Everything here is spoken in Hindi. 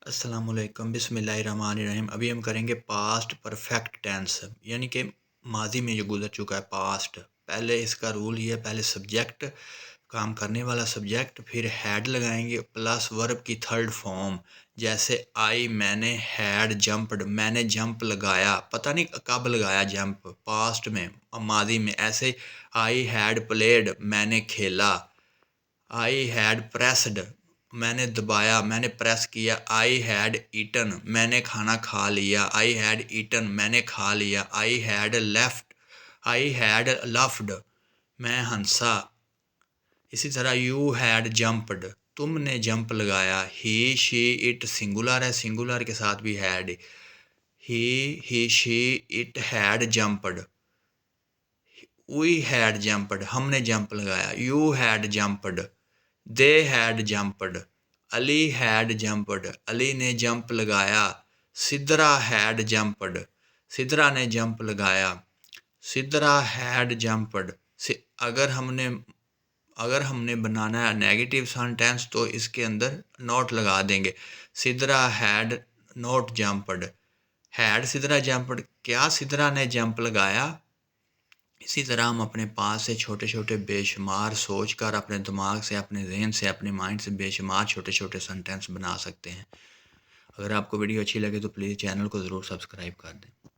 अस्सलामुअलैकुम बिस्मिल्लाहिर्रहमानिर्रहीम। अभी हम करेंगे पास्ट परफेक्ट टेंस, यानी कि माजी में जो गुजर चुका है पास्ट। पहले इसका रूल ये है, पहले सब्जेक्ट, काम करने वाला सब्जेक्ट, फिर हैड लगाएंगे प्लस वर्ब की थर्ड फॉर्म। जैसे आई, मैंने, हैड जंप्ड, मैंने जंप लगाया, पता नहीं कब लगाया जंप, पास्ट में, माजी में। ऐसे आई हैड प्लेड, मैंने खेला। आई हैड प्रेस्ड, मैंने दबाया, मैंने प्रेस किया। आई हैड ईटन, मैंने खाना खा लिया। आई हैड ईटन, मैंने खा लिया। I had left, I had laughed, मैं हंसा। इसी तरह यू हैड जंप्ड, तुमने जंप लगाया। ही शी इट सिंगुलर है, सिंगुलर के साथ भी had. He she it had jumped. We had jumped, हमने जंप लगाया। You had jumped, they had jumped. Ali had jumped, Ali ने जंप लगाया। सिद्रा हैड जंप्ड, सिद्रा ने जंप लगाया। Sidra had jumped. अगर हमने अगर हमने बनाना है नेगेटिव सेंटेंस तो इसके अंदर नॉट लगा देंगे। Sidra had not jumped. Had Sidra jumped, क्या सिद्रा ने जंप लगाया। इसी तरह हम अपने पास से छोटे छोटे बेशुमार सोच कर, अपने दिमाग से, अपने जहन से, अपने माइंड से बेशुमार छोटे छोटे सेंटेंस बना सकते हैं। अगर आपको वीडियो अच्छी लगे तो प्लीज़ चैनल को ज़रूर सब्सक्राइब कर दें।